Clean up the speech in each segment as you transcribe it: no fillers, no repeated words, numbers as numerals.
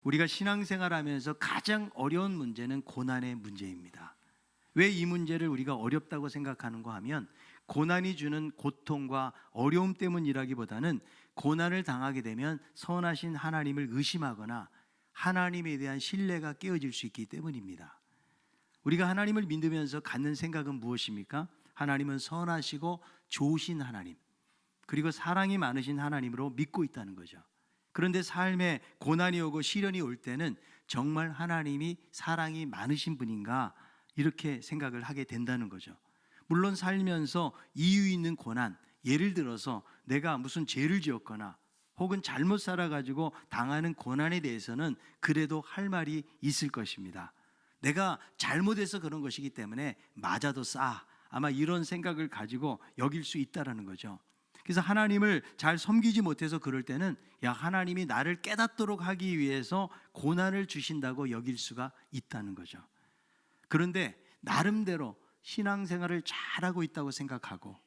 우리가 신앙생활하면서 가장 어려운 문제는 고난의 문제입니다. 왜 이 문제를 우리가 어렵다고 생각하는가 하면 고난이 주는 고통과 어려움 때문이라기보다는 고난을 당하게 되면 선하신 하나님을 의심하거나 하나님에 대한 신뢰가 깨어질 수 있기 때문입니다. 우리가 하나님을 믿으면서 갖는 생각은 무엇입니까? 하나님은 선하시고 좋으신 하나님, 그리고 사랑이 많으신 하나님으로 믿고 있다는 거죠. 그런데 삶에 고난이 오고 시련이 올 때는 정말 하나님이 사랑이 많으신 분인가 이렇게 생각을 하게 된다는 거죠. 물론 살면서 이유 있는 고난, 예를 들어서 내가 무슨 죄를 지었거나 혹은 잘못 살아가지고 당하는 고난에 대해서는 그래도 할 말이 있을 것입니다. 내가 잘못해서 그런 것이기 때문에 맞아도 싸, 아마 이런 생각을 가지고 여길 수 있다는 거죠. 그래서 하나님을 잘 섬기지 못해서 그럴 때는 하나님이 나를 깨닫도록 하기 위해서 고난을 주신다고 여길 수가 있다는 거죠. 그런데 나름대로 신앙생활을 잘하고 있다고 생각하고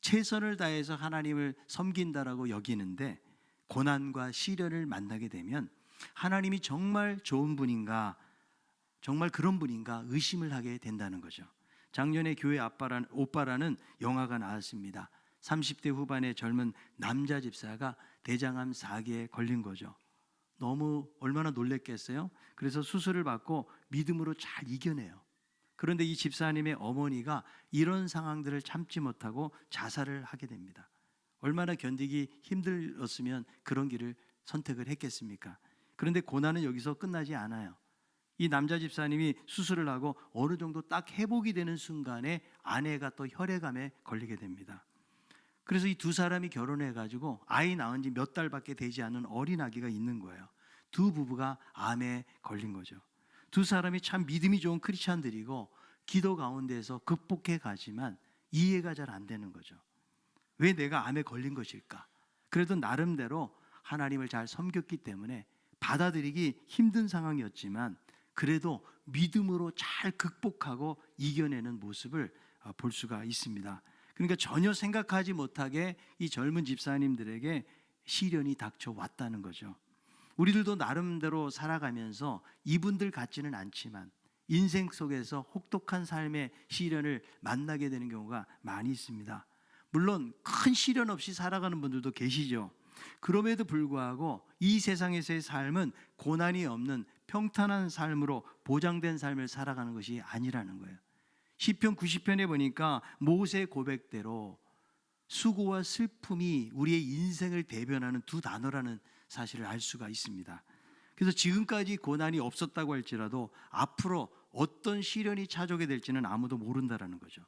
최선을 다해서 하나님을 섬긴다라고 여기는데 고난과 시련을 만나게 되면 하나님이 정말 좋은 분인가, 정말 그런 분인가 의심을 하게 된다는 거죠. 작년에 교회 오빠라는 영화가 나왔습니다. 30대 후반의 젊은 남자 집사가 대장암 4기에 걸린 거죠. 너무 얼마나 놀랬겠어요? 그래서 수술을 받고 믿음으로 잘 이겨내요. 그런데 이 집사님의 어머니가 이런 상황들을 참지 못하고 자살을 하게 됩니다. 얼마나 견디기 힘들었으면 그런 길을 선택을 했겠습니까? 그런데 고난은 여기서 끝나지 않아요. 이 남자 집사님이 수술을 하고 어느 정도 딱 회복이 되는 순간에 아내가 또 혈액암에 걸리게 됩니다. 그래서 이 두 사람이 결혼해가지고 아이 낳은 지 몇 달밖에 되지 않은 어린 아기가 있는 거예요. 두 부부가 암에 걸린 거죠. 두 사람이 참 믿음이 좋은 크리스찬들이고 기도 가운데서 극복해 가지만 이해가 잘 안 되는 거죠. 왜 내가 암에 걸린 것일까? 그래도 나름대로 하나님을 잘 섬겼기 때문에 받아들이기 힘든 상황이었지만 그래도 믿음으로 잘 극복하고 이겨내는 모습을 볼 수가 있습니다. 그러니까 전혀 생각하지 못하게 이 젊은 집사님들에게 시련이 닥쳐왔다는 거죠. 우리들도 나름대로 살아가면서 이분들 같지는 않지만 인생 속에서 혹독한 삶의 시련을 만나게 되는 경우가 많이 있습니다. 물론 큰 시련 없이 살아가는 분들도 계시죠. 그럼에도 불구하고 이 세상에서의 삶은 고난이 없는 평탄한 삶으로 보장된 삶을 살아가는 것이 아니라는 거예요. 시편 90편에 보니까 모세의 고백대로 수고와 슬픔이 우리의 인생을 대변하는 두 단어라는 사실을 알 수가 있습니다. 그래서 지금까지 고난이 없었다고 할지라도 앞으로 어떤 시련이 찾아오게 될지는 아무도 모른다라는 거죠.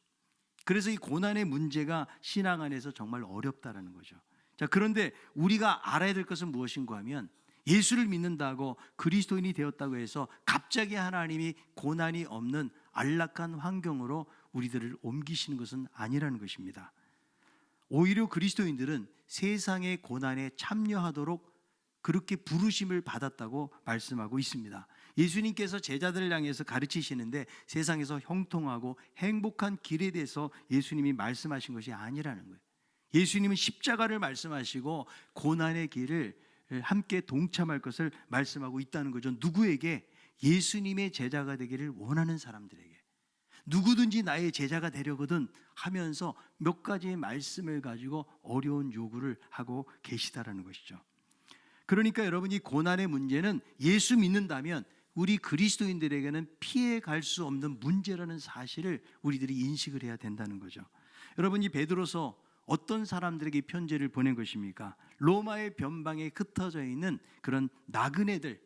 그래서 이 고난의 문제가 신앙 안에서 정말 어렵다라는 거죠. 자, 그런데 우리가 알아야 될 것은 무엇인가 하면 예수를 믿는다고 그리스도인이 되었다고 해서 갑자기 하나님이 고난이 없는 안락한 환경으로 우리들을 옮기시는 것은 아니라는 것입니다. 오히려 그리스도인들은 세상의 고난에 참여하도록 그렇게 부르심을 받았다고 말씀하고 있습니다. 예수님께서 제자들을 향해서 가르치시는데 세상에서 형통하고 행복한 길에 대해서 예수님이 말씀하신 것이 아니라는 거예요. 예수님은 십자가를 말씀하시고 고난의 길을 함께 동참할 것을 말씀하고 있다는 거죠. 누구에게? 예수님의 제자가 되기를 원하는 사람들에게. 누구든지 나의 제자가 되려거든 하면서 몇 가지의 말씀을 가지고 어려운 요구를 하고 계시다라는 것이죠. 그러니까 여러분, 이 고난의 문제는 예수 믿는다면 우리 그리스도인들에게는 피해 갈 수 없는 문제라는 사실을 우리들이 인식을 해야 된다는 거죠. 여러분, 이 베드로서 어떤 사람들에게 편지를 보낸 것입니까? 로마의 변방에 흩어져 있는 그런 나그네들,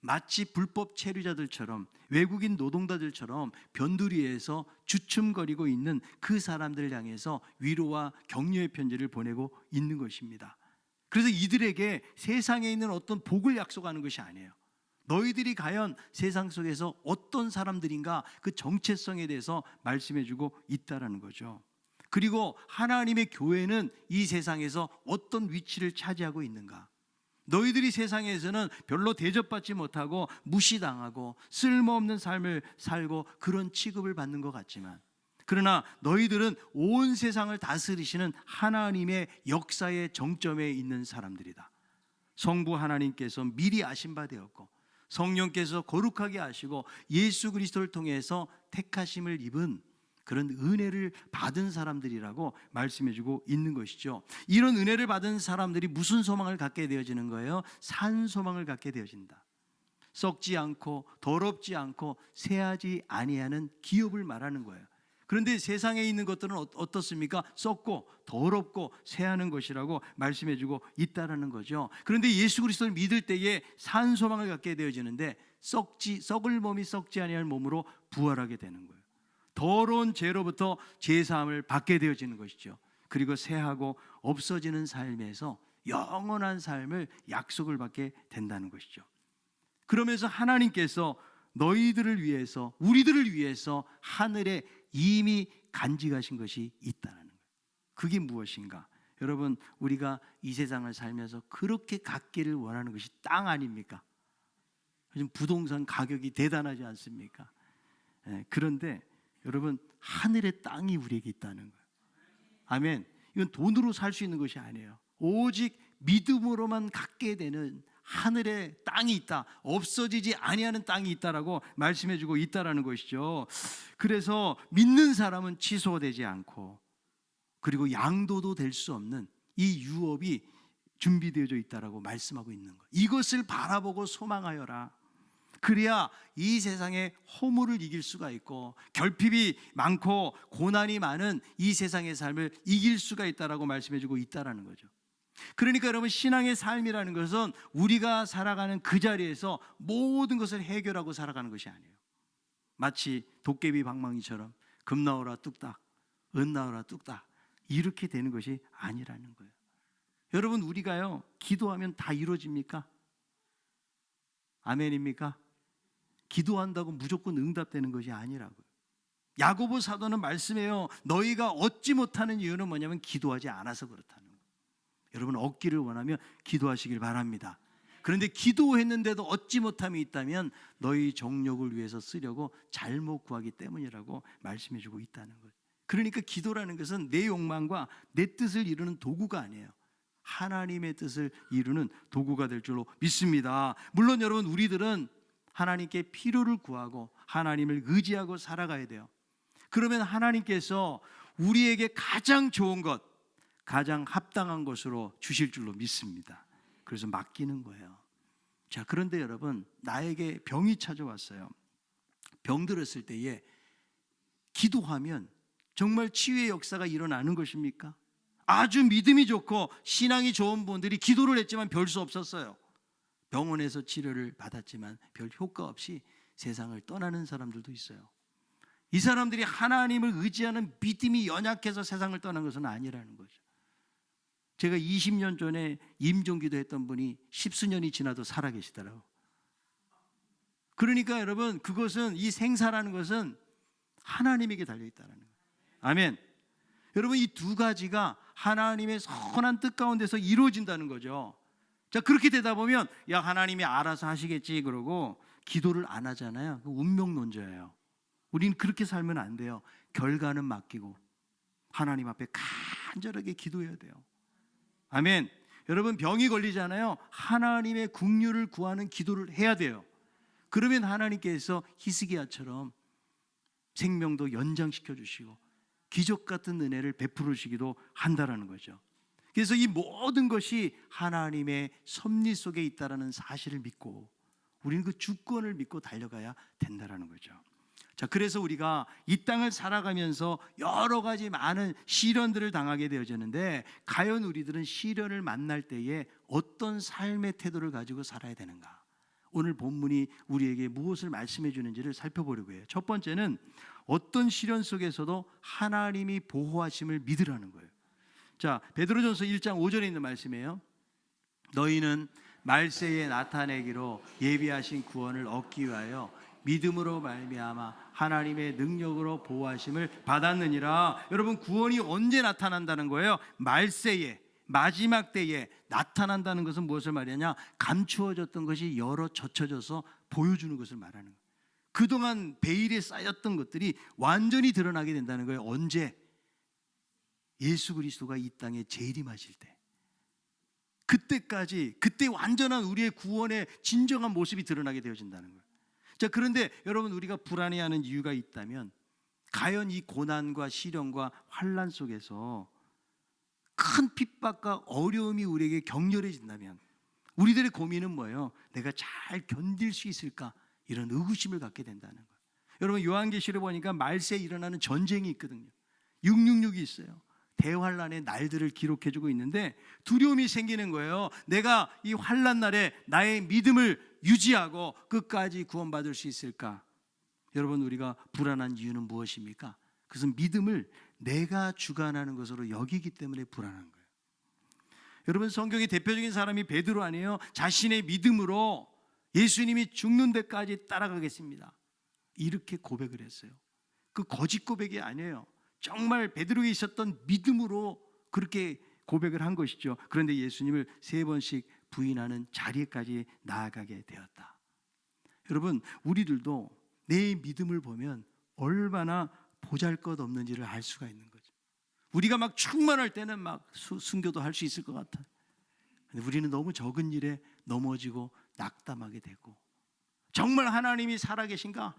마치 불법 체류자들처럼 외국인 노동자들처럼 변두리에서 주춤거리고 있는 그 사람들을 향해서 위로와 격려의 편지를 보내고 있는 것입니다. 그래서 이들에게 세상에 있는 어떤 복을 약속하는 것이 아니에요. 너희들이 과연 세상 속에서 어떤 사람들인가 그 정체성에 대해서 말씀해주고 있다는 거죠. 그리고 하나님의 교회는 이 세상에서 어떤 위치를 차지하고 있는가? 너희들이 세상에서는 별로 대접받지 못하고 무시당하고 쓸모없는 삶을 살고 그런 취급을 받는 것 같지만, 그러나 너희들은 온 세상을 다스리시는 하나님의 역사의 정점에 있는 사람들이다. 성부 하나님께서 미리 아신 바 되었고 성령께서 거룩하게 하시고 예수 그리스도를 통해서 택하심을 입은 그런 은혜를 받은 사람들이라고 말씀해주고 있는 것이죠. 이런 은혜를 받은 사람들이 무슨 소망을 갖게 되어지는 거예요? 산 소망을 갖게 되어진다. 썩지 않고 더럽지 않고 새하지 아니하는 기업을 말하는 거예요. 그런데 세상에 있는 것들은 어떻습니까? 썩고 더럽고 새하는 것이라고 말씀해주고 있다라는 거죠. 그런데 예수 그리스도를 믿을 때에 산 소망을 갖게 되어지는데 썩을 몸이 썩지 아니할 몸으로 부활하게 되는 거예요. 더러운 죄로부터 죄사함을 받게 되어지는 것이죠. 그리고 새하고 없어지는 삶에서 영원한 삶을 약속을 받게 된다는 것이죠. 그러면서 하나님께서 너희들을 위해서, 우리들을 위해서 하늘에 이미 간직하신 것이 있다는 거예요. 그게 무엇인가? 여러분, 우리가 이 세상을 살면서 그렇게 갖기를 원하는 것이 땅 아닙니까? 요즘 부동산 가격이 대단하지 않습니까? 그런데 여러분, 하늘의 땅이 우리에게 있다는 거예요. 아멘. 이건 돈으로 살 수 있는 것이 아니에요. 오직 믿음으로만 갖게 되는 하늘의 땅이 있다. 없어지지 아니하는 땅이 있다라고 말씀해주고 있다라는 것이죠. 그래서 믿는 사람은 취소되지 않고, 그리고 양도도 될 수 없는 이 유업이 준비되어져 있다라고 말씀하고 있는 거예요. 이것을 바라보고 소망하여라. 그래야 이 세상의 허물을 이길 수가 있고, 결핍이 많고 고난이 많은 이 세상의 삶을 이길 수가 있다라고 말씀해주고 있다라는 거죠. 그러니까 여러분, 신앙의 삶이라는 것은 우리가 살아가는 그 자리에서 모든 것을 해결하고 살아가는 것이 아니에요. 마치 도깨비 방망이처럼 금 나오라 뚝딱, 은 나오라 뚝딱 이렇게 되는 것이 아니라는 거예요. 여러분, 우리가요, 기도하면 다 이루어집니까? 아멘입니까? 기도한다고 무조건 응답되는 것이 아니라고요. 야고보 사도는 말씀해요. 너희가 얻지 못하는 이유는 뭐냐면 기도하지 않아서 그렇다는 거예요. 여러분, 얻기를 원하면 기도하시길 바랍니다. 그런데 기도했는데도 얻지 못함이 있다면 너희 정욕을 위해서 쓰려고 잘못 구하기 때문이라고 말씀해주고 있다는 거예요. 그러니까 기도라는 것은 내 욕망과 내 뜻을 이루는 도구가 아니에요. 하나님의 뜻을 이루는 도구가 될 줄로 믿습니다. 물론 여러분, 우리들은 하나님께 필요를 구하고 하나님을 의지하고 살아가야 돼요. 그러면 하나님께서 우리에게 가장 좋은 것, 가장 합당한 것으로 주실 줄로 믿습니다. 그래서 맡기는 거예요. 자, 그런데 여러분, 나에게 병이 찾아왔어요. 병 들었을 때에 기도하면 정말 치유의 역사가 일어나는 것입니까? 아주 믿음이 좋고 신앙이 좋은 분들이 기도를 했지만 별 수 없었어요. 병원에서 치료를 받았지만 별 효과 없이 세상을 떠나는 사람들도 있어요. 이 사람들이 하나님을 의지하는 믿음이 연약해서 세상을 떠난 것은 아니라는 거죠. 제가 20년 전에 임종기도 했던 분이 10수년이 지나도 살아계시더라고요. 그러니까 여러분, 그것은, 이 생사라는 것은 하나님에게 달려있다는 거예요. 아멘. 여러분, 이 두 가지가 하나님의 선한 뜻 가운데서 이루어진다는 거죠. 자, 그렇게 되다 보면 야, 하나님이 알아서 하시겠지 그러고 기도를 안 하잖아요. 운명론자예요. 우리는 그렇게 살면 안 돼요. 결과는 맡기고 하나님 앞에 간절하게 기도해야 돼요. 아멘. 여러분, 병이 걸리잖아요. 하나님의 긍휼을 구하는 기도를 해야 돼요. 그러면 하나님께서 히스기야처럼 생명도 연장시켜 주시고 기적 같은 은혜를 베풀어 주시기도 한다라는 거죠. 그래서 이 모든 것이 하나님의 섭리 속에 있다라는 사실을 믿고 우리는 그 주권을 믿고 달려가야 된다라는 거죠. 자, 그래서 우리가 이 땅을 살아가면서 여러 가지 많은 시련들을 당하게 되어졌는데, 과연 우리들은 시련을 만날 때에 어떤 삶의 태도를 가지고 살아야 되는가? 오늘 본문이 우리에게 무엇을 말씀해 주는지를 살펴보려고 해요. 첫 번째는 어떤 시련 속에서도 하나님이 보호하심을 믿으라는 거예요. 자, 베드로전서 1장 5절에 있는 말씀이에요. 너희는 말세에 나타내기로 예비하신 구원을 얻기 위하여 믿음으로 말미암아 하나님의 능력으로 보호하심을 받았느니라. 여러분, 구원이 언제 나타난다는 거예요? 말세에, 마지막 때에 나타난다는 것은 무엇을 말하냐? 감추어졌던 것이 열어 젖혀져서 보여주는 것을 말하는 거예요. 그동안 베일에 쌓였던 것들이 완전히 드러나게 된다는 거예요. 언제? 예수 그리스도가 이 땅에 재림하실 때. 그때 완전한 우리의 구원의 진정한 모습이 드러나게 되어진다는 거예요. 자, 그런데 여러분, 우리가 불안해하는 이유가 있다면 과연 이 고난과 시련과 환난 속에서 큰 핍박과 어려움이 우리에게 격렬해진다면 우리들의 고민은 뭐예요? 내가 잘 견딜 수 있을까? 이런 의구심을 갖게 된다는 거예요. 여러분, 요한계시를 보니까 말세에 일어나는 전쟁이 있거든요. 666이 있어요. 대환란의 날들을 기록해주고 있는데 두려움이 생기는 거예요. 내가 이 환란 날에 나의 믿음을 유지하고 끝까지 구원받을 수 있을까? 여러분, 우리가 불안한 이유는 무엇입니까? 그것은 믿음을 내가 주관하는 것으로 여기기 때문에 불안한 거예요. 여러분, 성경의 대표적인 사람이 베드로 아니에요? 자신의 믿음으로 예수님이 죽는 데까지 따라가겠습니다, 이렇게 고백을 했어요. 그 거짓 고백이 아니에요. 정말 베드로에 있었던 믿음으로 그렇게 고백을 한 것이죠. 그런데 예수님을 3번씩 부인하는 자리까지 나아가게 되었다. 여러분, 우리들도 내 믿음을 보면 얼마나 보잘것없는지를 알 수가 있는 거죠. 우리가 막 충만할 때는 막 순교도 할 수 있을 것 같아요. 근데 우리는 너무 적은 일에 넘어지고 낙담하게 되고, 정말 하나님이 살아계신가?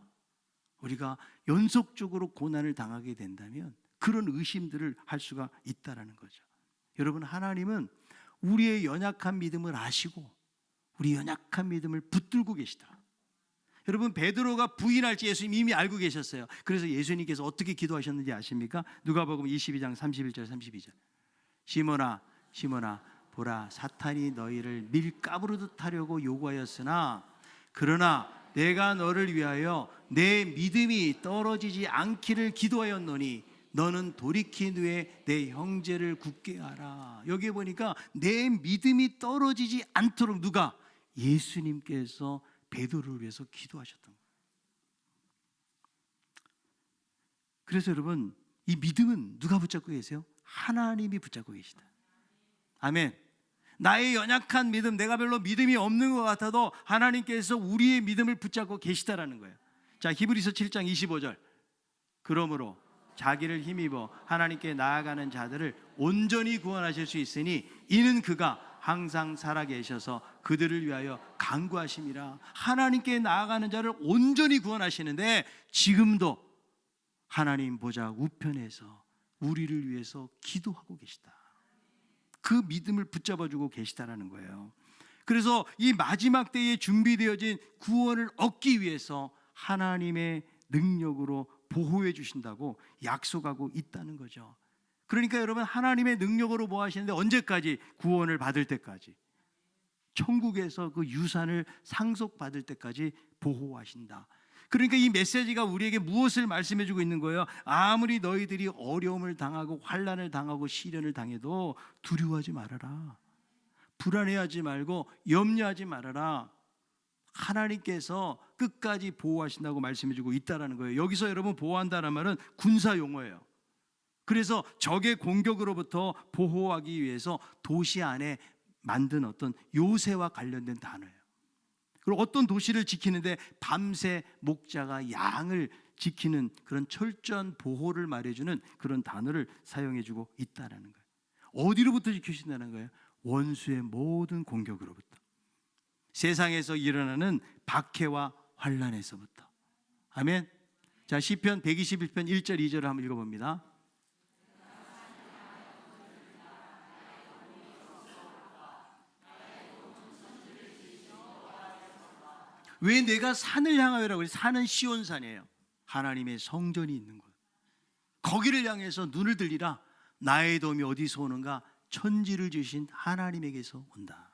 우리가 연속적으로 고난을 당하게 된다면 그런 의심들을 할 수가 있다라는 거죠. 여러분, 하나님은 우리의 연약한 믿음을 아시고 우리 연약한 믿음을 붙들고 계시다. 여러분, 베드로가 부인할지 예수님 이미 알고 계셨어요. 그래서 예수님께서 어떻게 기도하셨는지 아십니까? 누가복음 22장 31절 32절. 시몬아 시몬아, 보라, 사탄이 너희를 밀가부르듯 하려고 요구하였으나 그러나 내가 너를 위하여 내 믿음이 떨어지지 않기를 기도하였노니 너는 돌이킨 후에 내 형제를 굳게 하라. 여기에 보니까 내 믿음이 떨어지지 않도록 누가? 예수님께서 베드로를 위해서 기도하셨던 거예요. 그래서 여러분, 이 믿음은 누가 붙잡고 계세요? 하나님이 붙잡고 계시다. 아멘. 나의 연약한 믿음, 내가 별로 믿음이 없는 것 같아도 하나님께서 우리의 믿음을 붙잡고 계시다라는 거예요. 자, 히브리서 7장 25절. 그러므로 자기를 힘입어 하나님께 나아가는 자들을 온전히 구원하실 수 있으니 이는 그가 항상 살아계셔서 그들을 위하여 간구하심이라. 하나님께 나아가는 자를 온전히 구원하시는데 지금도 하나님 보좌 우편에서 우리를 위해서 기도하고 계시다. 그 믿음을 붙잡아주고 계시다라는 거예요. 그래서 이 마지막 때에 준비되어진 구원을 얻기 위해서 하나님의 능력으로 보호해 주신다고 약속하고 있다는 거죠. 그러니까 여러분, 하나님의 능력으로 뭐 하시는데 언제까지? 구원을 받을 때까지, 천국에서 그 유산을 상속받을 때까지 보호하신다. 그러니까 이 메시지가 우리에게 무엇을 말씀해 주고 있는 거예요? 아무리 너희들이 어려움을 당하고 환난을 당하고 시련을 당해도 두려워하지 말아라. 불안해하지 말고 염려하지 말아라. 하나님께서 끝까지 보호하신다고 말씀해 주고 있다라는 거예요. 여기서 여러분, 보호한다는 말은 군사 용어예요. 그래서 적의 공격으로부터 보호하기 위해서 도시 안에 만든 어떤 요새와 관련된 단어예요. 그리고 어떤 도시를 지키는데 밤새 목자가 양을 지키는 그런 철저한 보호를 말해주는 그런 단어를 사용해주고 있다는 거예요. 어디로부터 지키신다는 거예요? 원수의 모든 공격으로부터, 세상에서 일어나는 박해와 환난에서부터. 아멘. 자, 시편 121편 1절 2절을 한번 읽어봅니다. 왜 내가 산을 향하여라고 해서 산은 시온산이에요. 하나님의 성전이 있는 곳. 거기를 향해서 눈을 들리라. 나의 도움이 어디서 오는가? 천지를 주신 하나님에게서 온다.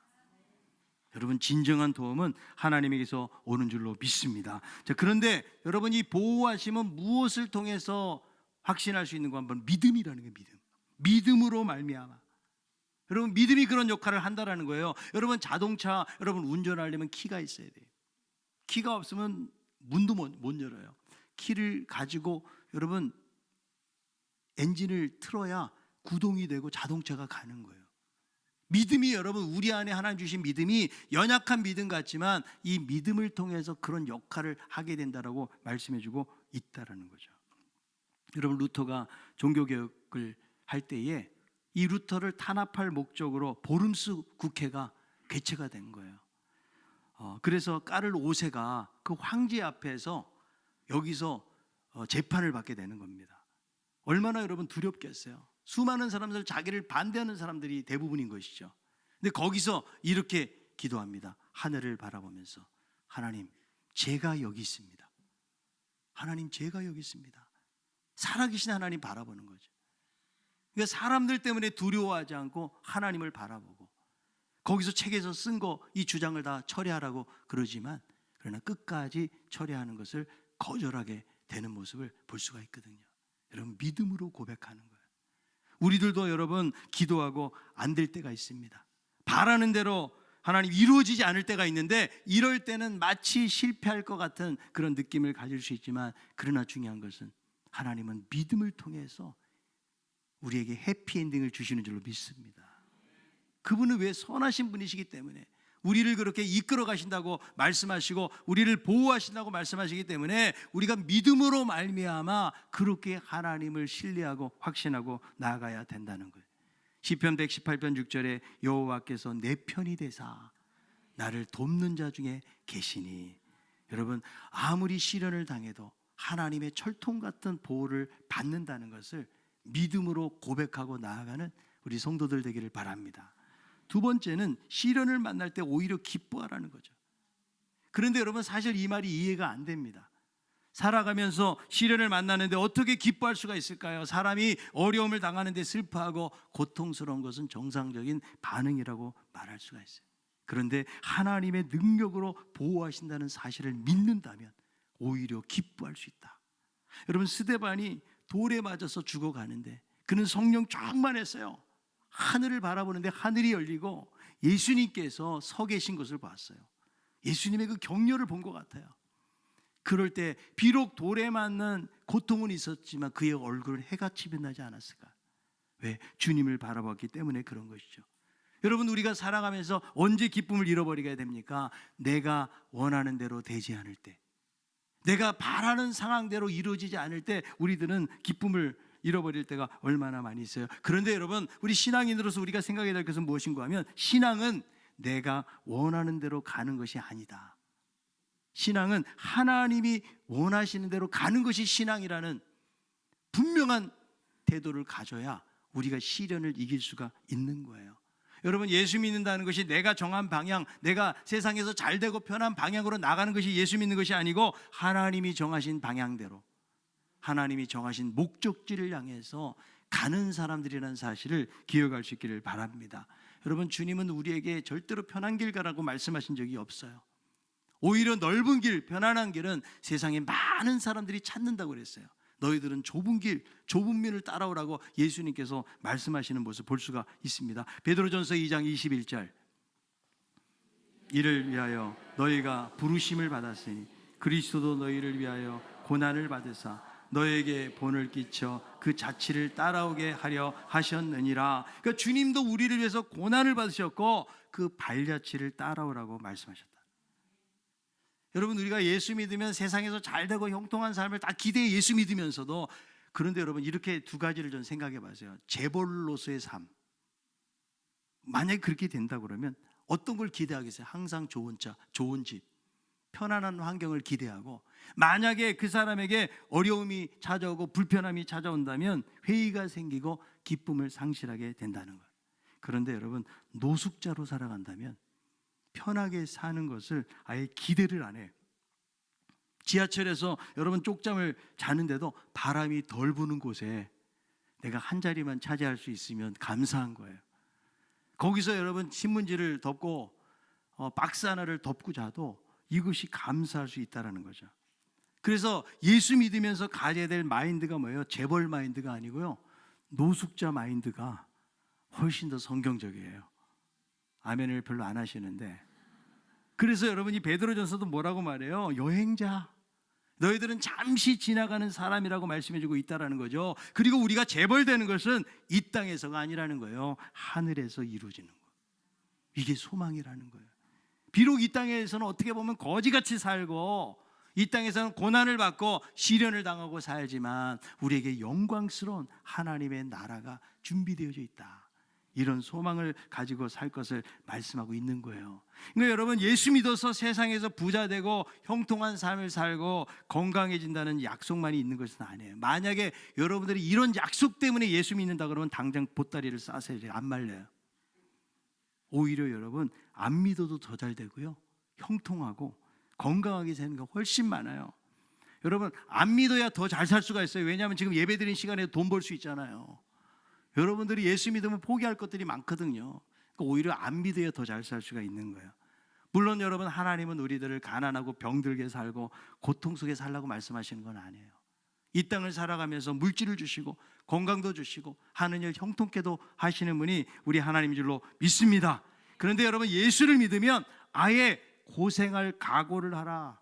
여러분, 진정한 도움은 하나님에게서 오는 줄로 믿습니다. 자, 그런데 여러분, 이 보호하심은 무엇을 통해서 확신할 수 있는 거 한번 믿음이라는 게 믿음. 믿음으로 말미암아. 여러분, 믿음이 그런 역할을 한다라는 거예요. 여러분, 자동차 여러분 운전하려면 키가 있어야 돼요. 키가 없으면 문도 못 열어요. 키를 가지고 여러분 엔진을 틀어야 구동이 되고 자동차가 가는 거예요. 믿음이, 여러분, 우리 안에 하나님 주신 믿음이 연약한 믿음 같지만 이 믿음을 통해서 그런 역할을 하게 된다라고 말씀해주고 있다라는 거죠. 여러분, 루터가 종교개혁을 할 때에 이 루터를 탄압할 목적으로 보름스 국회가 개최가 된 거예요. 그래서 까를 5세가 그 황제 앞에서 여기서 재판을 받게 되는 겁니다. 얼마나 여러분 두렵겠어요. 수많은 사람들, 자기를 반대하는 사람들이 대부분인 것이죠. 근데 거기서 이렇게 기도합니다. 하늘을 바라보면서, 하나님, 제가 여기 있습니다. 하나님, 제가 여기 있습니다. 살아계신 하나님 바라보는 거죠. 그러니까 사람들 때문에 두려워하지 않고 하나님을 바라보고, 거기서 책에서 쓴 거 이 주장을 다 철회하라고 그러지만, 그러나 끝까지 철회하는 것을 거절하게 되는 모습을 볼 수가 있거든요. 여러분, 믿음으로 고백하는 거예요. 우리들도 여러분 기도하고 안 될 때가 있습니다. 바라는 대로 하나님 이루어지지 않을 때가 있는데, 이럴 때는 마치 실패할 것 같은 그런 느낌을 가질 수 있지만, 그러나 중요한 것은 하나님은 믿음을 통해서 우리에게 해피엔딩을 주시는 줄로 믿습니다. 그분은 왜 선하신 분이시기 때문에, 우리를 그렇게 이끌어 가신다고 말씀하시고 우리를 보호하신다고 말씀하시기 때문에, 우리가 믿음으로 말미암아 그렇게 하나님을 신뢰하고 확신하고 나아가야 된다는 거예요. 시편 118편 6절에 여호와께서 내 편이 되사 나를 돕는 자 중에 계시니. 여러분, 아무리 시련을 당해도 하나님의 철통 같은 보호를 받는다는 것을 믿음으로 고백하고 나아가는 우리 성도들 되기를 바랍니다. 두 번째는 시련을 만날 때 오히려 기뻐하라는 거죠. 그런데 여러분, 사실 이 말이 이해가 안 됩니다. 살아가면서 시련을 만나는데 어떻게 기뻐할 수가 있을까요? 사람이 어려움을 당하는데 슬퍼하고 고통스러운 것은 정상적인 반응이라고 말할 수가 있어요. 그런데 하나님의 능력으로 보호하신다는 사실을 믿는다면 오히려 기뻐할 수 있다. 여러분, 스데반이 돌에 맞아서 죽어가는데 그는 성령 충만했어요. 하늘을 바라보는데 하늘이 열리고 예수님께서 서 계신 것을 봤어요. 예수님의 그 격려를 본 것 같아요. 그럴 때 비록 돌에 맞는 고통은 있었지만 그의 얼굴은 해같이 빛나지 않았을까? 왜? 주님을 바라봤기 때문에 그런 것이죠. 여러분, 우리가 살아가면서 언제 기쁨을 잃어버리게 됩니까? 내가 원하는 대로 되지 않을 때, 내가 바라는 상황대로 이루어지지 않을 때 우리들은 기쁨을 잃어버릴 때가 얼마나 많이 있어요. 그런데 여러분, 우리 신앙인으로서 우리가 생각해야 될 것은 무엇인가 하면, 신앙은 내가 원하는 대로 가는 것이 아니다. 신앙은 하나님이 원하시는 대로 가는 것이 신앙이라는 분명한 태도를 가져야 우리가 시련을 이길 수가 있는 거예요. 여러분, 예수 믿는다는 것이 내가 정한 방향, 내가 세상에서 잘되고 편한 방향으로 나가는 것이 예수 믿는 것이 아니고, 하나님이 정하신 방향대로, 하나님이 정하신 목적지를 향해서 가는 사람들이라는 사실을 기억할 수 있기를 바랍니다. 여러분, 주님은 우리에게 절대로 편한 길 가라고 말씀하신 적이 없어요. 오히려 넓은 길, 편안한 길은 세상에 많은 사람들이 찾는다고 그랬어요. 너희들은 좁은 길, 좁은 면을 따라오라고 예수님께서 말씀하시는 모습을 볼 수가 있습니다. 베드로전서 2장 21절, 이를 위하여 너희가 부르심을 받았으니 그리스도도 너희를 위하여 고난을 받으사 너에게 본을 끼쳐 그 자취를 따라오게 하려 하셨느니라. 그러니까 주님도 우리를 위해서 고난을 받으셨고 그 발자취를 따라오라고 말씀하셨다. 여러분, 우리가 예수 믿으면 세상에서 잘되고 형통한 삶을 다 기대해 예수 믿으면서도, 그런데 여러분, 이렇게 두 가지를 좀 생각해 보세요. 재벌로서의 삶, 만약에 그렇게 된다 그러면 어떤 걸 기대하겠어요? 항상 좋은 차, 좋은 집, 편안한 환경을 기대하고, 만약에 그 사람에게 어려움이 찾아오고 불편함이 찾아온다면 회의가 생기고 기쁨을 상실하게 된다는 거예요. 그런데 여러분, 노숙자로 살아간다면 편하게 사는 것을 아예 기대를 안 해요. 지하철에서 여러분 쪽잠을 자는데도 바람이 덜 부는 곳에 내가 한 자리만 차지할 수 있으면 감사한 거예요. 거기서 여러분 신문지를 덮고 박스 하나를 덮고 자도 이것이 감사할 수 있다는 거죠. 그래서 예수 믿으면서 가져야 될 마인드가 뭐예요? 재벌 마인드가 아니고요, 노숙자 마인드가 훨씬 더 성경적이에요. 아멘을 별로 안 하시는데, 그래서 여러분이 베드로전서도 뭐라고 말해요? 여행자, 너희들은 잠시 지나가는 사람이라고 말씀해주고 있다라는 거죠. 그리고 우리가 재벌되는 것은 이 땅에서가 아니라는 거예요. 하늘에서 이루어지는 거예요. 이게 소망이라는 거예요. 비록 이 땅에서는 어떻게 보면 거지같이 살고 이 땅에서는 고난을 받고 시련을 당하고 살지만 우리에게 영광스러운 하나님의 나라가 준비되어져 있다. 이런 소망을 가지고 살 것을 말씀하고 있는 거예요. 그러니까 여러분, 예수 믿어서 세상에서 부자 되고 형통한 삶을 살고 건강해진다는 약속만이 있는 것은 아니에요. 만약에 여러분들이 이런 약속 때문에 예수 믿는다 그러면 당장 보따리를 싸세요. 안 말려요. 오히려 여러분, 안 믿어도 더 잘 되고요, 형통하고 건강하게 사는 게 훨씬 많아요. 여러분, 안 믿어야 더 잘 살 수가 있어요. 왜냐하면 지금 예배드린 시간에 돈 벌 수 있잖아요. 여러분들이 예수 믿으면 포기할 것들이 많거든요. 그러니까 오히려 안 믿어야 더 잘 살 수가 있는 거예요. 물론 여러분, 하나님은 우리들을 가난하고 병들게 살고 고통 속에 살라고 말씀하시는 건 아니에요. 이 땅을 살아가면서 물질을 주시고 건강도 주시고 하는 일 형통케도 하시는 분이 우리 하나님인 줄로 믿습니다. 그런데 여러분, 예수를 믿으면 아예 고생할 각오를 하라.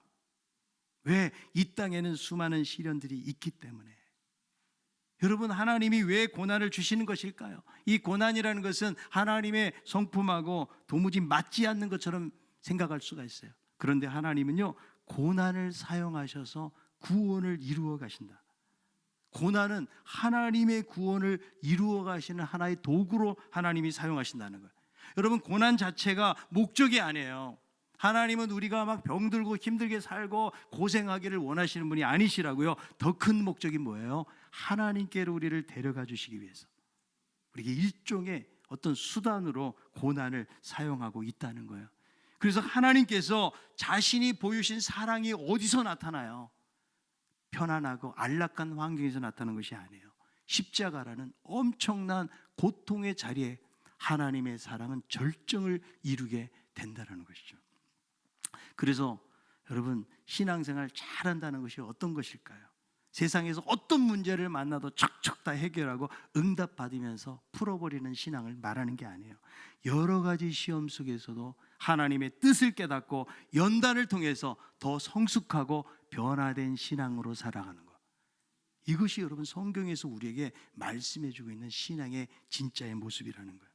왜? 이 땅에는 수많은 시련들이 있기 때문에. 여러분, 하나님이 왜 고난을 주시는 것일까요? 이 고난이라는 것은 하나님의 성품하고 도무지 맞지 않는 것처럼 생각할 수가 있어요. 그런데 하나님은요, 고난을 사용하셔서 구원을 이루어 가신다. 고난은 하나님의 구원을 이루어 가시는 하나의 도구로 하나님이 사용하신다는 거예요. 여러분, 고난 자체가 목적이 아니에요. 하나님은 우리가 막 병들고 힘들게 살고 고생하기를 원하시는 분이 아니시라고요. 더 큰 목적이 뭐예요? 하나님께로 우리를 데려가 주시기 위해서 우리에게 일종의 어떤 수단으로 고난을 사용하고 있다는 거예요. 그래서 하나님께서 자신이 보여주신 사랑이 어디서 나타나요? 편안하고 안락한 환경에서 나타나는 것이 아니에요. 십자가라는 엄청난 고통의 자리에 하나님의 사랑은 절정을 이루게 된다는 것이죠. 그래서 여러분, 신앙생활 잘한다는 것이 어떤 것일까요? 세상에서 어떤 문제를 만나도 척척 다 해결하고 응답받으면서 풀어버리는 신앙을 말하는 게 아니에요. 여러 가지 시험 속에서도 하나님의 뜻을 깨닫고 연단을 통해서 더 성숙하고 변화된 신앙으로 살아가는 것, 이것이 여러분 성경에서 우리에게 말씀해주고 있는 신앙의 진짜의 모습이라는 거예요.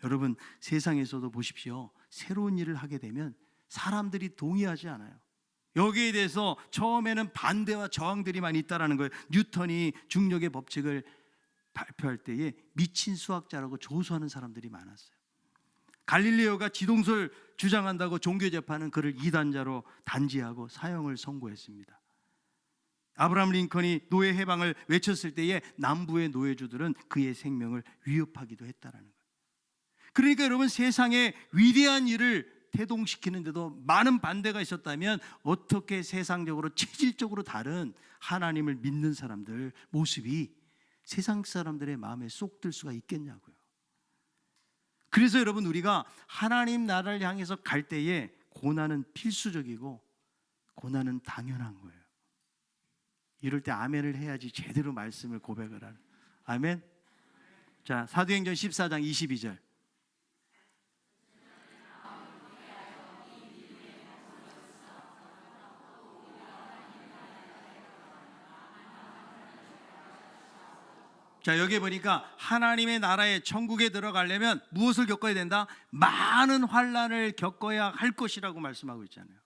여러분, 세상에서도 보십시오. 새로운 일을 하게 되면 사람들이 동의하지 않아요. 여기에 대해서 처음에는 반대와 저항들이 많이 있다는 거예요. 뉴턴이 중력의 법칙을 발표할 때에 미친 수학자라고 조소하는 사람들이 많았어요. 갈릴레오가 지동설 주장한다고 종교재판은 그를 이단자로 단지하고 사형을 선고했습니다. 아브라함 링컨이 노예 해방을 외쳤을 때에 남부의 노예주들은 그의 생명을 위협하기도 했다는 거예요. 그러니까 여러분, 세상에 위대한 일을 태동시키는데도 많은 반대가 있었다면 어떻게 세상적으로 체질적으로 다른 하나님을 믿는 사람들 모습이 세상 사람들의 마음에 쏙 들 수가 있겠냐고요. 그래서 여러분, 우리가 하나님 나라를 향해서 갈 때에 고난은 필수적이고 고난은 당연한 거예요. 이럴 때 아멘을 해야지 제대로 말씀을 고백을 하는. 아멘. 자, 사도행전 14장 22절. 자, 여기 보니까 하나님의 나라의 천국에 들어가려면 무엇을 겪어야 된다? 많은 환난을 겪어야 할 것이라고 말씀하고 있잖아요.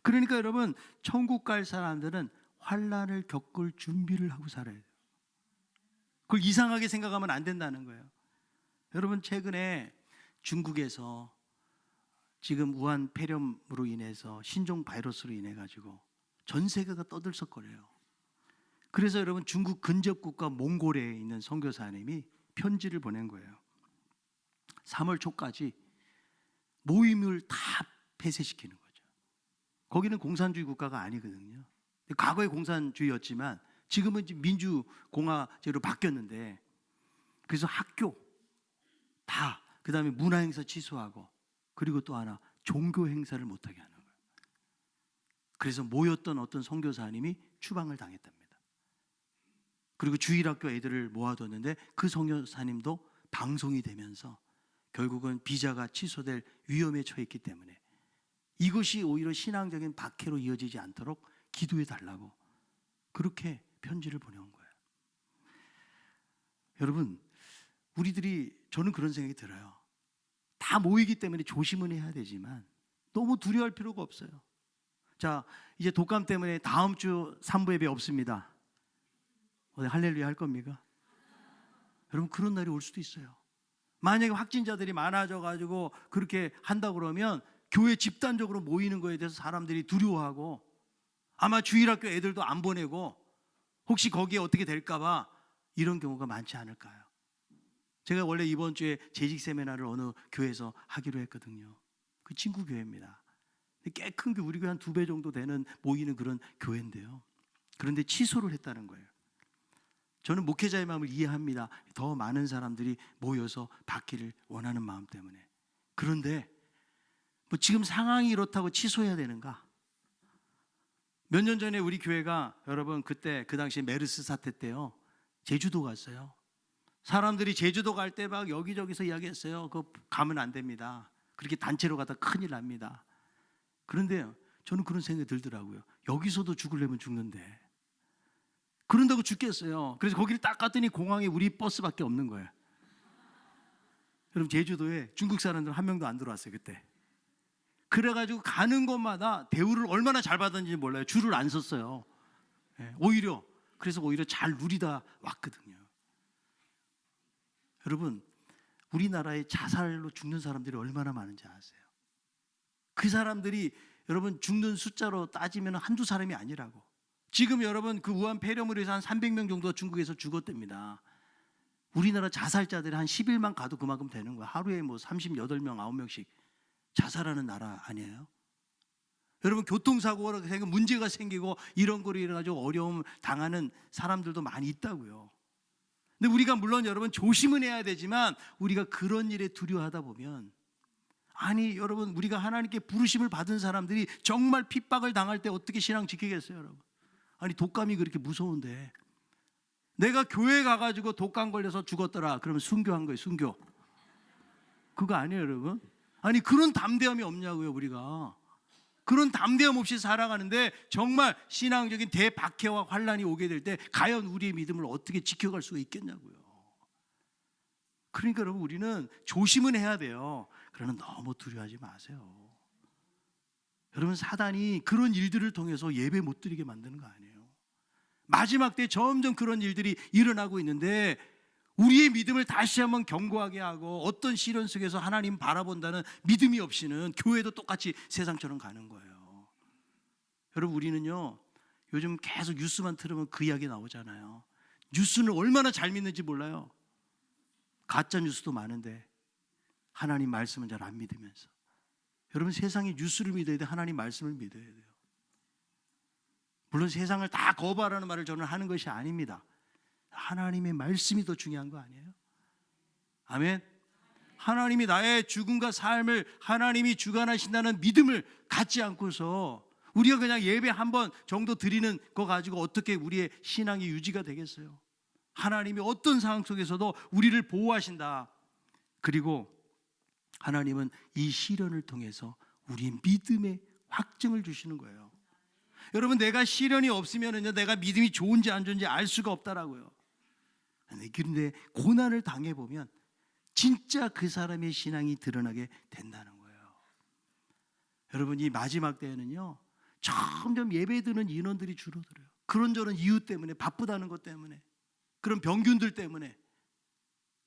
그러니까 여러분, 천국 갈 사람들은 환난을 겪을 준비를 하고 살아야 돼요. 그걸 이상하게 생각하면 안 된다는 거예요. 여러분, 최근에 중국에서 지금 우한 폐렴으로 인해서 신종 바이러스로 인해 가지고 전 세계가 떠들썩거려요. 그래서 여러분, 중국 근접 국가 몽골에 있는 선교사님이 편지를 보낸 거예요. 3월 초까지 모임을 다 폐쇄시키는 거죠. 거기는 공산주의 국가가 아니거든요. 과거에 공산주의였지만 지금은 민주공화제로 바뀌었는데, 그래서 학교 다, 그 다음에 문화행사 취소하고, 그리고 또 하나 종교 행사를 못하게 하는 거예요. 그래서 모였던 어떤 선교사님이 추방을 당했답니다. 그리고 주일학교 애들을 모아뒀는데 그 선교사님도 방송이 되면서 결국은 비자가 취소될 위험에 처했기 때문에 이것이 오히려 신앙적인 박해로 이어지지 않도록 기도해 달라고 그렇게 편지를 보내온 거예요. 여러분, 우리들이, 저는 그런 생각이 들어요. 다 모이기 때문에 조심은 해야 되지만 너무 두려워할 필요가 없어요. 자, 이제 독감 때문에 다음 주 3부 예배 없습니다. 할렐루야 할 겁니까? 여러분, 그런 날이 올 수도 있어요. 만약에 확진자들이 많아져 가지고 그렇게 한다 그러면 교회 집단적으로 모이는 거에 대해서 사람들이 두려워하고 아마 주일학교 애들도 안 보내고 혹시 거기에 어떻게 될까 봐 이런 경우가 많지 않을까요? 제가 원래 이번 주에 재직 세미나를 어느 교회에서 하기로 했거든요. 그 친구 교회입니다. 꽤 큰 교, 우리 교회 한 2배 정도 되는 모이는 그런 교회인데요. 그런데 취소를 했다는 거예요. 저는 목회자의 마음을 이해합니다. 더 많은 사람들이 모여서 받기를 원하는 마음 때문에. 그런데 뭐 지금 상황이 이렇다고 취소해야 되는가? 몇 년 전에 우리 교회가 여러분 그때 그 당시 메르스 사태 때요, 제주도 갔어요. 사람들이 제주도 갈 때 막 여기저기서 이야기했어요. 그거 가면 안 됩니다. 그렇게 단체로 가다 큰일 납니다. 그런데요, 저는 그런 생각이 들더라고요. 여기서도 죽으려면 죽는데 그런다고 죽겠어요. 그래서 거기를 딱 갔더니 공항에 우리 버스밖에 없는 거예요. 여러분 제주도에 중국 사람들 한 명도 안 들어왔어요 그때. 그래가지고 가는 곳마다 대우를 얼마나 잘 받았는지 몰라요. 줄을 안 섰어요. 오히려 그래서 오히려 잘 누리다 왔거든요. 여러분 우리나라에 자살로 죽는 사람들이 얼마나 많은지 아세요? 그 사람들이 여러분 죽는 숫자로 따지면 한두 사람이 아니라고. 지금 여러분 그 우한 폐렴으로 해서 한 300명 정도가 중국에서 죽었답니다. 우리나라 자살자들이 한 10일만 가도 그만큼 되는 거야. 하루에 뭐 38명, 9명씩 자살하는 나라 아니에요? 여러분 교통사고가 생기고 문제가 생기고 이런 거로 인해가지고 어려움 당하는 사람들도 많이 있다고요. 근데 우리가 물론 여러분 조심은 해야 되지만 우리가 그런 일에 두려워하다 보면, 아니 여러분 우리가 하나님께 부르심을 받은 사람들이 정말 핍박을 당할 때 어떻게 신앙 지키겠어요 여러분? 아니 독감이 그렇게 무서운데 내가 교회 가가지고 독감 걸려서 죽었더라 그러면 순교한 거예요. 순교. 그거 아니에요 여러분? 아니 그런 담대함이 없냐고요. 우리가 그런 담대함 없이 살아가는데 정말 신앙적인 대박해와 환란이 오게 될 때 과연 우리의 믿음을 어떻게 지켜갈 수가 있겠냐고요. 그러니까 여러분 우리는 조심은 해야 돼요. 그러나 너무 두려워하지 마세요. 여러분 사단이 그런 일들을 통해서 예배 못 드리게 만드는 거 아니에요. 마지막 때 점점 그런 일들이 일어나고 있는데 우리의 믿음을 다시 한번 견고하게 하고 어떤 시련 속에서 하나님 바라본다는 믿음이 없이는 교회도 똑같이 세상처럼 가는 거예요. 여러분 우리는요 요즘 계속 뉴스만 틀으면 그 이야기 나오잖아요. 뉴스는 얼마나 잘 믿는지 몰라요. 가짜 뉴스도 많은데 하나님 말씀은 잘 안 믿으면서. 여러분 세상이 뉴스를 믿어야 돼, 하나님 말씀을 믿어야 돼요. 물론 세상을 다 거부하라는 말을 저는 하는 것이 아닙니다. 하나님의 말씀이 더 중요한 거 아니에요? 아멘. 하나님이 나의 죽음과 삶을 하나님이 주관하신다는 믿음을 갖지 않고서 우리가 그냥 예배 한 번 정도 드리는 거 가지고 어떻게 우리의 신앙이 유지가 되겠어요? 하나님이 어떤 상황 속에서도 우리를 보호하신다. 그리고 하나님은 이 시련을 통해서 우리의 믿음의 확증을 주시는 거예요. 여러분 내가 시련이 없으면요 내가 믿음이 좋은지 안 좋은지 알 수가 없다라고요. 그런데 고난을 당해보면 진짜 그 사람의 신앙이 드러나게 된다는 거예요. 여러분 이 마지막 때에는요 점점 예배 드는 인원들이 줄어들어요. 그런저런 이유 때문에, 바쁘다는 것 때문에, 그런 병균들 때문에.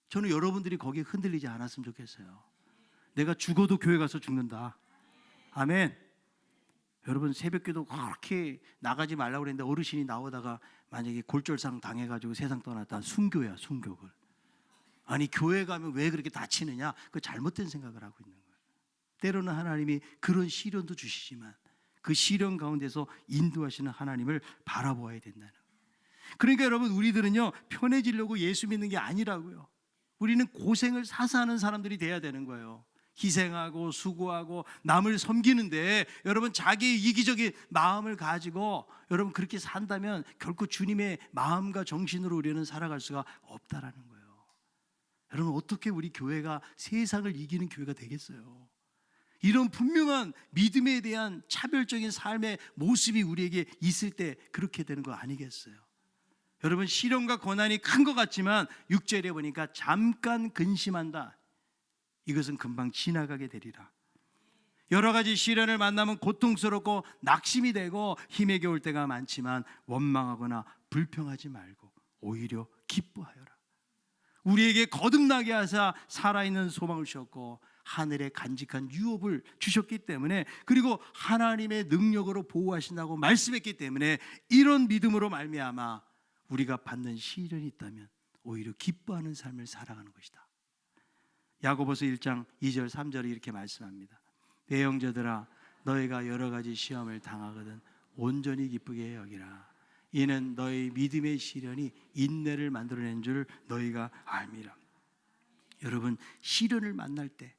저는 여러분들이 거기에 흔들리지 않았으면 좋겠어요. 내가 죽어도 교회 가서 죽는다. 아멘. 여러분 새벽기도 그렇게 나가지 말라고 그랬는데 어르신이 나오다가 만약에 골절상 당해가지고 세상 떠났다, 순교야 순교를. 아니 교회 가면 왜 그렇게 다치느냐, 그 잘못된 생각을 하고 있는 거예요. 때로는 하나님이 그런 시련도 주시지만 그 시련 가운데서 인도하시는 하나님을 바라보아야 된다는 거예요. 그러니까 여러분 우리들은요 편해지려고 예수 믿는 게 아니라고요. 우리는 고생을 사서 하는 사람들이 돼야 되는 거예요. 희생하고 수고하고 남을 섬기는데 여러분 자기의 이기적인 마음을 가지고 여러분 그렇게 산다면 결코 주님의 마음과 정신으로 우리는 살아갈 수가 없다라는 거예요. 여러분 어떻게 우리 교회가 세상을 이기는 교회가 되겠어요? 이런 분명한 믿음에 대한 차별적인 삶의 모습이 우리에게 있을 때 그렇게 되는 거 아니겠어요? 여러분 시련과 고난이 큰 것 같지만 6절에 보니까 잠깐 근심한다. 이것은 금방 지나가게 되리라. 여러 가지 시련을 만나면 고통스럽고 낙심이 되고 힘에 겨울 때가 많지만 원망하거나 불평하지 말고 오히려 기뻐하여라. 우리에게 거듭나게 하사 살아있는 소망을 주셨고 하늘의 간직한 유업을 주셨기 때문에, 그리고 하나님의 능력으로 보호하신다고 말씀했기 때문에, 이런 믿음으로 말미암아 우리가 받는 시련이 있다면 오히려 기뻐하는 삶을 살아가는 것이다. 야고보서 1장 2절 3절에 이렇게 말씀합니다. 내 형제들아, 너희가 여러 가지 시험을 당하거든 온전히 기쁘게 여기라. 이는 너희 믿음의 시련이 인내를 만들어낸 줄 너희가 알미라. 여러분, 시련을 만날 때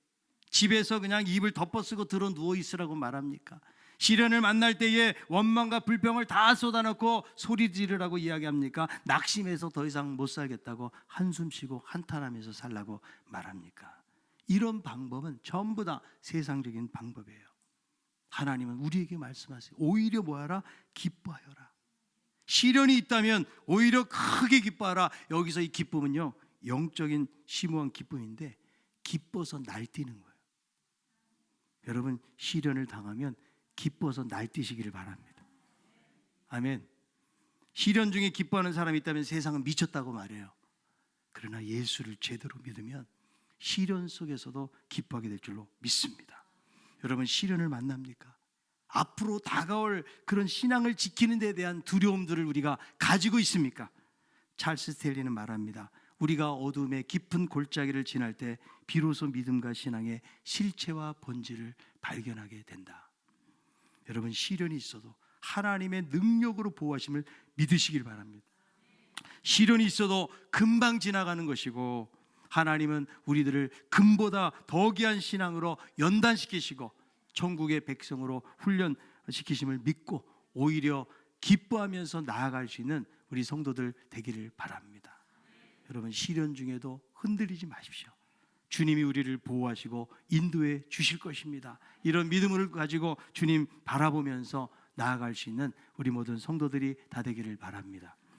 집에서 그냥 입을 덮어쓰고 들어 누워 있으라고 말합니까? 시련을 만날 때에 원망과 불평을 다 쏟아놓고 소리 지르라고 이야기합니까? 낙심해서 더 이상 못 살겠다고 한숨 쉬고 한탄하면서 살라고 말합니까? 이런 방법은 전부 다 세상적인 방법이에요. 하나님은 우리에게 말씀하세요. 오히려 뭐하라? 기뻐하여라. 시련이 있다면 오히려 크게 기뻐하라. 여기서 이 기쁨은요, 영적인 심오한 기쁨인데 기뻐서 날뛰는 거예요. 여러분, 시련을 당하면 기뻐서 날뛰시기를 바랍니다. 아멘. 시련 중에 기뻐하는 사람이 있다면 세상은 미쳤다고 말해요. 그러나 예수를 제대로 믿으면 시련 속에서도 기뻐하게 될 줄로 믿습니다. 여러분, 시련을 만납니까? 앞으로 다가올 그런 신앙을 지키는 데 대한 두려움들을 우리가 가지고 있습니까? 찰스 스탠리는 말합니다. 우리가 어둠의 깊은 골짜기를 지날 때 비로소 믿음과 신앙의 실체와 본질을 발견하게 된다. 여러분, 시련이 있어도 하나님의 능력으로 보호하심을 믿으시길 바랍니다. 시련이 있어도 금방 지나가는 것이고, 하나님은 우리들을 금보다 더 귀한 신앙으로 연단시키시고 천국의 백성으로 훈련시키심을 믿고 오히려 기뻐하면서 나아갈 수 있는 우리 성도들 되기를 바랍니다. 여러분, 시련 중에도 흔들리지 마십시오. 주님이 우리를 보호하시고 인도해 주실 것입니다. 이런 믿음을 가지고 주님 바라보면서 나아갈 수 있는 우리 모든 성도들이 다 되기를 바랍니다.